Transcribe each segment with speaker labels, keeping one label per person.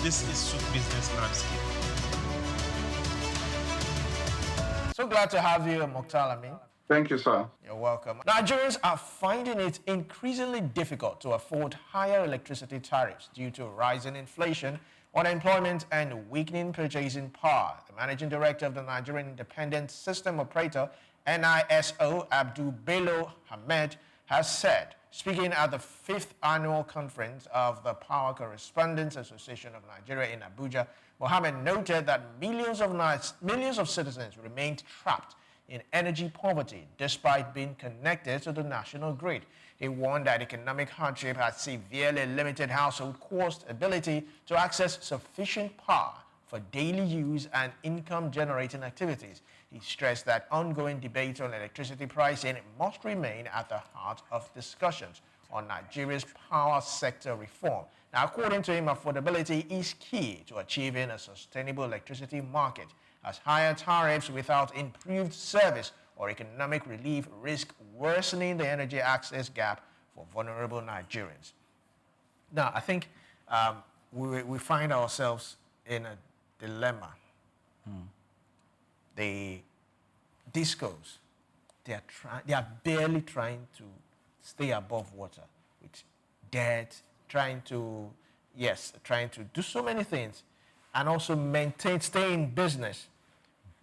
Speaker 1: This is Souq Business Landscape.
Speaker 2: So glad to have you, Muktar Aminu.
Speaker 3: Thank you, sir.
Speaker 2: You're welcome. Nigerians are finding it increasingly difficult to afford higher electricity tariffs due to rising inflation, unemployment, and weakening purchasing power. The managing director of the Nigerian Independent System Operator, NISO, Abdul Bello Ahmed, has said, speaking at the 5th annual conference of the Power Correspondents Association of Nigeria in Abuja, Mohammed noted that millions of citizens remained trapped in energy poverty despite being connected to the national grid. He warned that economic hardship has severely limited household cost ability to access sufficient power for daily use and income-generating activities. He stressed that ongoing debate on electricity pricing must remain at the heart of discussions on Nigeria's power sector reform. Now, according to him, affordability is key to achieving a sustainable electricity market, as higher tariffs without improved service or economic relief risk worsening the energy access gap for vulnerable Nigerians. Now, I think we find ourselves in a dilemma. The discos, they are barely trying to stay above water with debt, trying to do so many things, and also stay in business.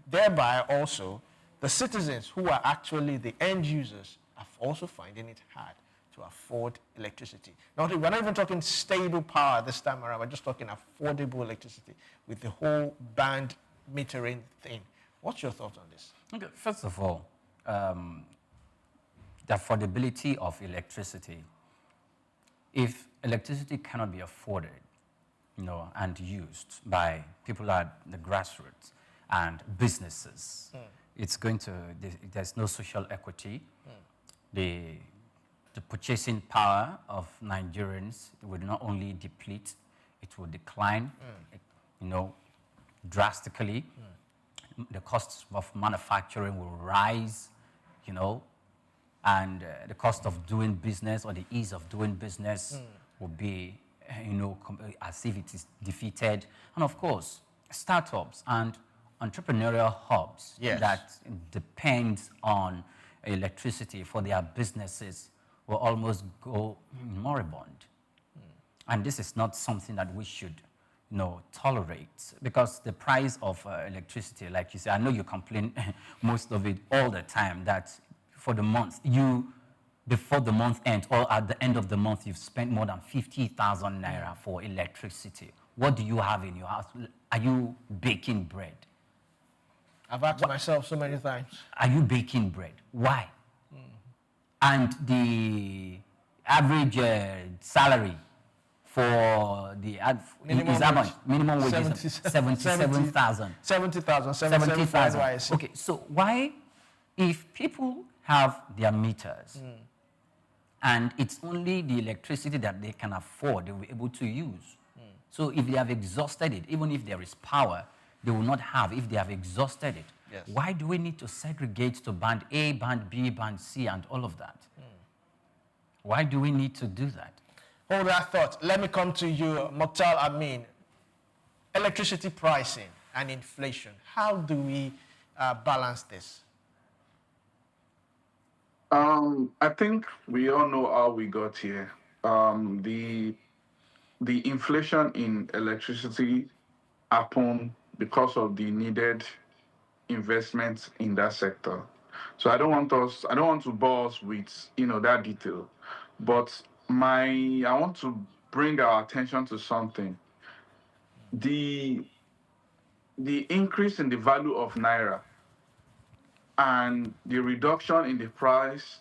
Speaker 2: Thereby also, the citizens who are actually the end users are also finding it hard to afford electricity. We're not even talking stable power this time around, we're just talking affordable electricity with the whole band metering thing. What's your thought on this?
Speaker 4: Okay, first of all, the affordability of electricity. If electricity cannot be afforded, and used by people at the grassroots and businesses, there's no social equity. The purchasing power of Nigerians will not only deplete, it will decline, drastically. The costs of manufacturing will rise, and the cost of doing business or the ease of doing business will be, as if it is defeated. And of course, startups and entrepreneurial hubs that depend on electricity for their businesses will almost go moribund. And this is not something that we should tolerate, because the price of electricity, like you say, I know you complain most of it all the time, that for the month, before the month ends or at the end of the month, you've spent more than 50,000 naira for electricity. What do you have in your house? Are you baking bread?
Speaker 2: I've asked myself so many times.
Speaker 4: Are you baking bread? Why? And the average salary for the minimum wage is 77,000.
Speaker 2: 70,000.
Speaker 4: Okay, so why, if people have their meters and it's only the electricity that they can afford, they will be able to use. So if they have exhausted it, even if there is power, they will not have if they have exhausted it.
Speaker 2: Yes.
Speaker 4: Why do we need to segregate to band A, band B, band C, and all of that? Why do we need to do that?
Speaker 2: Hold that thought. Let me come to you, Muktar Aminu. Electricity pricing and inflation. How do we balance this?
Speaker 3: I think we all know how we got here. The inflation in electricity happened because of the needed investments in that sector. So I don't want to bore us with that detail, but I want to bring our attention to something. The increase in the value of naira and the reduction in the price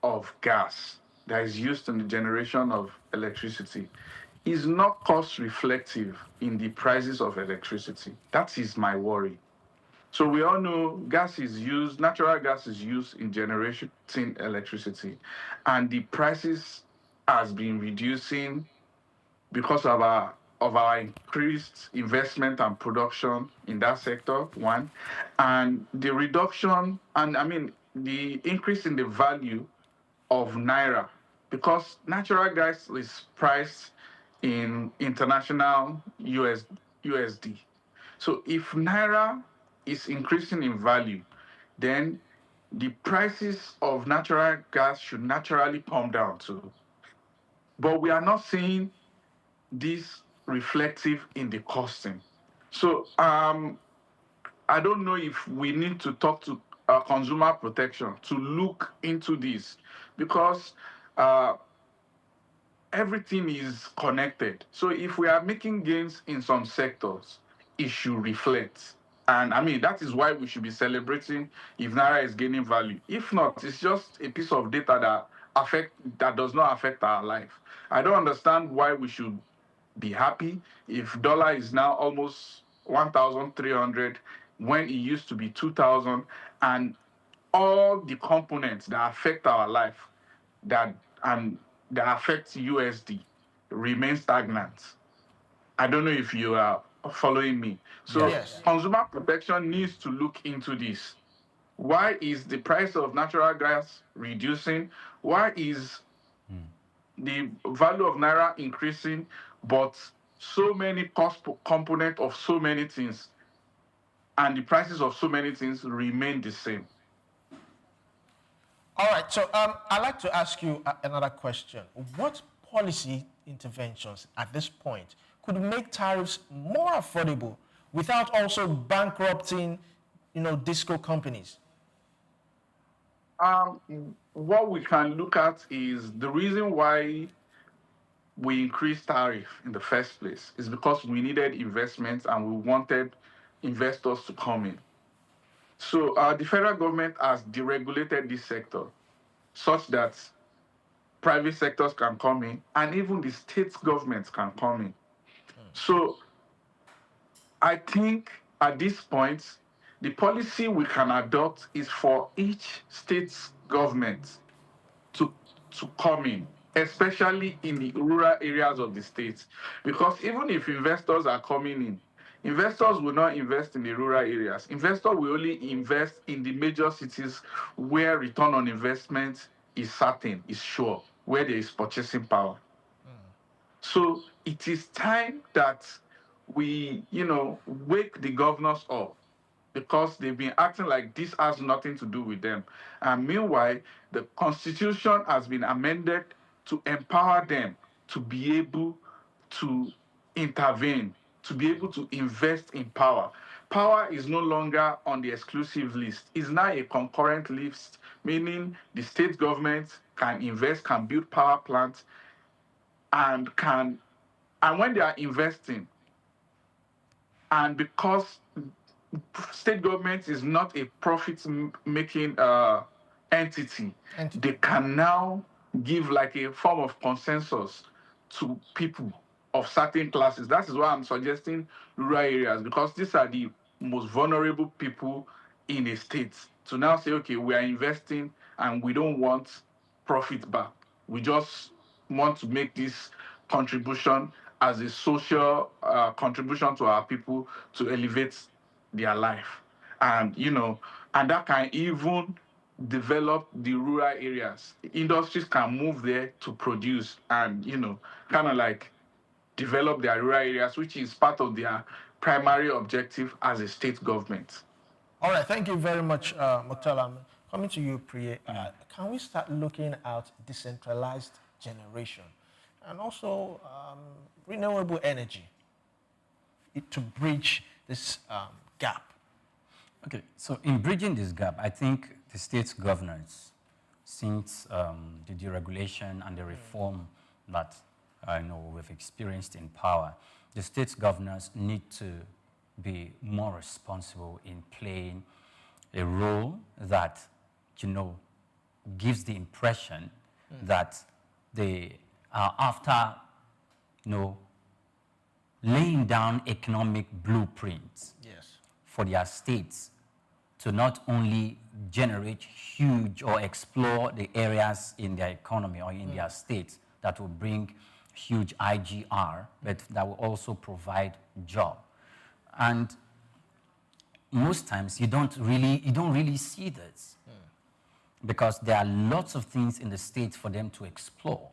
Speaker 3: of gas that is used in the generation of electricity is not cost reflective in the prices of electricity. That is my worry. So we all know natural gas is used in generating electricity, and the prices has been reducing because of our increased investment and production in that sector, one, and the increase in the value of naira, because natural gas is priced in international USD. So if Naira is increasing in value, then the prices of natural gas should naturally come down too. But we are not seeing this reflective in the costing. So I don't know if we need to talk to consumer protection to look into this because uh, everything is connected. So if we are making gains in some sectors, it should reflect. And I mean, that is why we should be celebrating if Naira is gaining value. If not, it's just a piece of data that does not affect our life. I don't understand why we should be happy if dollar is now almost 1,300 when it used to be 2,000, and all the components that affect our life that and that affect USD remain stagnant. I don't know if you are following me. So
Speaker 2: Yes.
Speaker 3: consumer protection needs to look into this. Why is the price of natural gas reducing? Why is the value of Naira increasing, but so many cost component of so many things and the prices of so many things remain the same?
Speaker 2: All right, so I'd like to ask you another question. What policy interventions at this point could make tariffs more affordable without also bankrupting, disco companies?
Speaker 3: What we can look at is the reason why we increased tariff in the first place is because we needed investments and we wanted investors to come in. So the federal government has deregulated this sector such that private sectors can come in and even the state governments can come in. So I think at this point, the policy we can adopt is for each state government to, to come in, especially in the rural areas of the state. Because even if investors are coming in, investors will not invest in the rural areas. Investors will only invest in the major cities where return on investment is certain, is sure, where there is purchasing power. So it is time that we, wake the governors up because they've been acting like this has nothing to do with them. And meanwhile, the Constitution has been amended to empower them to be able to intervene, to be able to invest in power. Power is no longer on the exclusive list. It's now a concurrent list, meaning the state government can invest, can build power plants, and when they are investing, and because state government is not a profit-making entity, they can now give like a form of consensus to people of certain classes. That is why I'm suggesting rural areas, because these are the most vulnerable people in a state. To now say, okay, we are investing and we don't want profit back. We just want to make this contribution as a social contribution to our people to elevate their life. And, and that can even develop the rural areas. Industries can move there to produce and, kind of like develop their rural areas, which is part of their primary objective as a state government.
Speaker 2: All right, thank you very much, Muktar Aminu. Coming to you, Priya, can we start looking at decentralized generation and also renewable energy to bridge this gap?
Speaker 4: Okay, so in bridging this gap, I think the state governors, since the deregulation and the reform that we've experienced in power, the state governors need to be more responsible in playing a role that, gives the impression that they are after, laying down economic blueprints for their states to not only generate huge or explore the areas in their economy or in their states that will bring huge IGR, but that will also provide job. And most times you don't really see this because there are lots of things in the states for them to explore.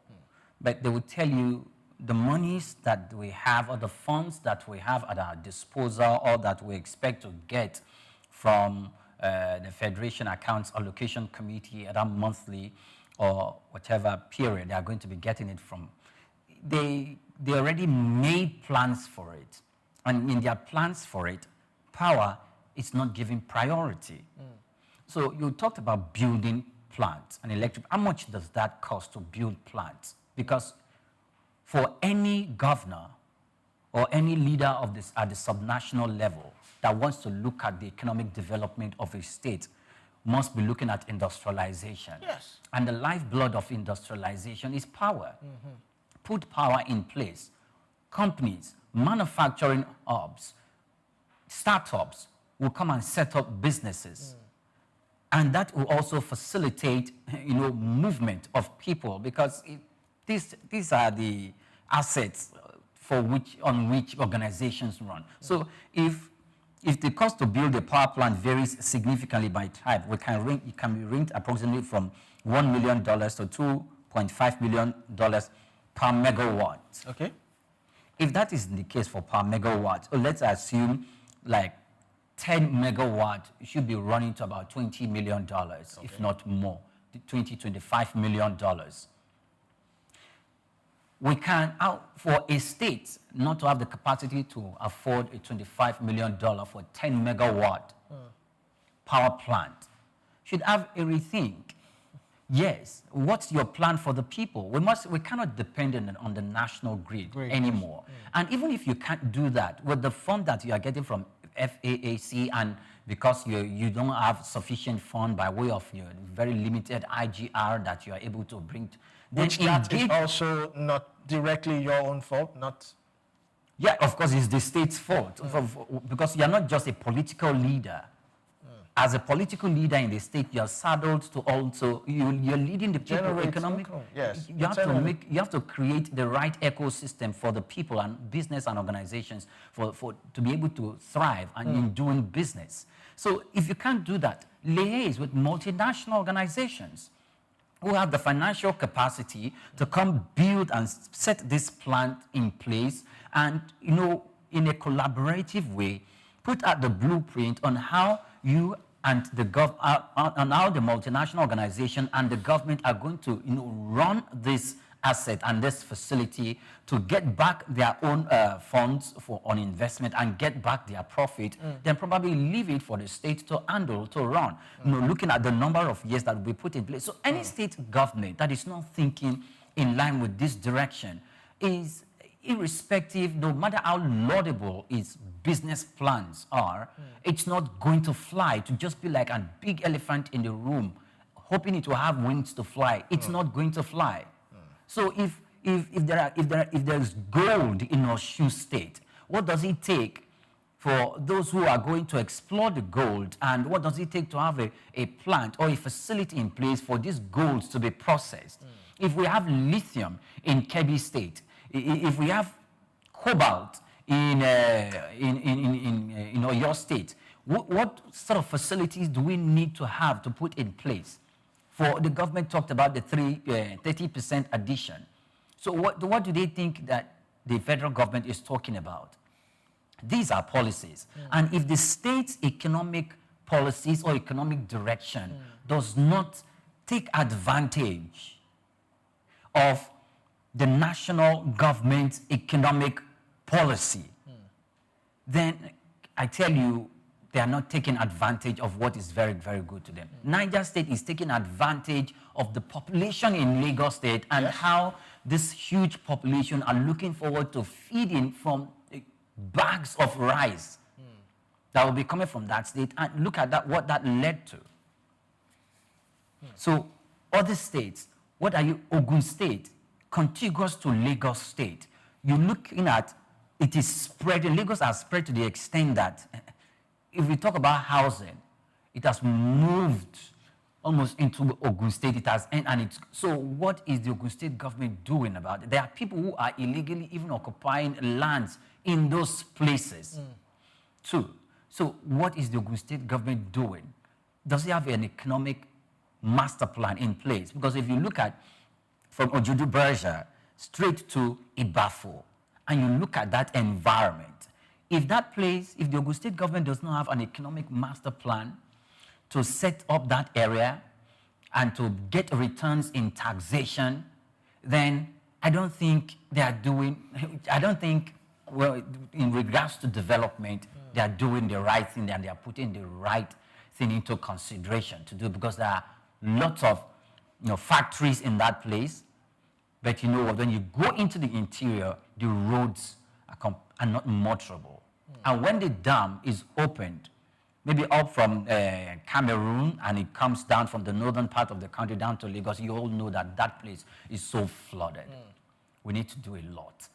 Speaker 4: But they will tell you the monies that we have or the funds that we have at our disposal or that we expect to get from the Federation Accounts Allocation Committee at a monthly or whatever period they are going to be getting it from, they already made plans for it. And in their plans for it, power is not given priority. So you talked about building plants and electric. How much does that cost to build plants? Because for any governor or any leader of this at the subnational level that wants to look at the economic development of a state must be looking at industrialization.
Speaker 2: Yes.
Speaker 4: And the lifeblood of industrialization is power. Put power in place. Companies, manufacturing hubs, startups will come and set up businesses. And that will also facilitate, movement of people, because these are the assets on which organizations run. So if the cost to build a power plant varies significantly by type, it can be ranged approximately from $1 million to $2.5 million per megawatt.
Speaker 2: Okay.
Speaker 4: If that is the case for per megawatt, let's assume like 10 megawatt should be running to about $20 million, if not more, $25 million. We can, for a state not to have the capacity to afford a $25 million for 10 megawatt power plant, should have a rethink. Yes, what's your plan for the people? We cannot depend on the national grid anymore. And even if you can't do that, with the fund that you are getting from FAAC, and because you don't have sufficient fund by way of your very limited IGR that you are able to bring,
Speaker 2: which that is also not directly your own fault, not...
Speaker 4: Yeah, of course, it's the state's fault, because you're not just a political leader. As a political leader in the state, you're saddled to also, you're leading the people economic.
Speaker 2: Yes.
Speaker 4: You have to create the right ecosystem for the people and business and organizations to be able to thrive and in doing business. So if you can't do that, liaise with multinational organizations who have the financial capacity to come build and set this plant in place, and in a collaborative way, put out the blueprint on how you and on how the multinational organization and the government are going to run this asset and this facility to get back their own funds on investment and get back their profit, then probably leave it for the state to handle, to run. Looking at the number of years that we put in place. So any state government that is not thinking in line with this direction is irrespective, no matter how laudable its business plans are, it's not going to fly, to just be like a big elephant in the room, hoping it will have wings to fly. It's not going to fly. So if there's gold in Osun State, what does it take for those who are going to explore the gold, and what does it take to have a plant or a facility in place for this gold to be processed? If we have lithium in Kebbi State, if we have cobalt in your state, what sort of facilities do we need to have to put in place? For the government talked about the 30% addition. So what do they think that the federal government is talking about? These are policies. And if the state's economic policies or economic direction does not take advantage of the national government's economic policy, then I tell you, they are not taking advantage of what is very, very good to them. Niger State is taking advantage of the population in Lagos State and how this huge population are looking forward to feeding from bags of rice that will be coming from that state. And look at that, what that led to. So other states, what are you? Ogun State, contiguous to Lagos State. You're looking at, it is spreading. Lagos has spread to the extent that if we talk about housing, it has moved almost into Ogun State. It has, so what is the Ogun State government doing about it? There are people who are illegally even occupying lands in those places too. So what is the Ogun State government doing? Does it have an economic master plan in place? Because if you look at from Ojudu Berger, straight to Ibafo, and you look at that environment, if that place, if the Ogun State government does not have an economic master plan to set up that area and to get returns in taxation, then I don't think they are doing, well, in regards to development, they are doing the right thing and they are putting the right thing into consideration to do, because there are lots of factories in that place. But you know what, when you go into the interior, the roads are not motorable. And when the dam is opened, maybe up from Cameroon, and it comes down from the northern part of the country down to Lagos, you all know that that place is so flooded. We need to do a lot.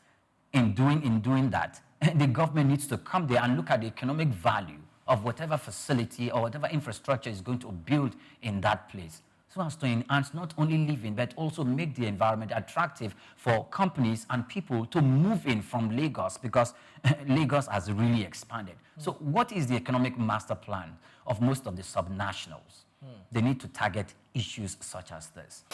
Speaker 4: In doing that, the government needs to come there and look at the economic value of whatever facility or whatever infrastructure is going to build in that place, so as to enhance not only living, but also make the environment attractive for companies and people to move in from Lagos, because Lagos has really expanded. So what is the economic master plan of most of the subnationals? They need to target issues such as this.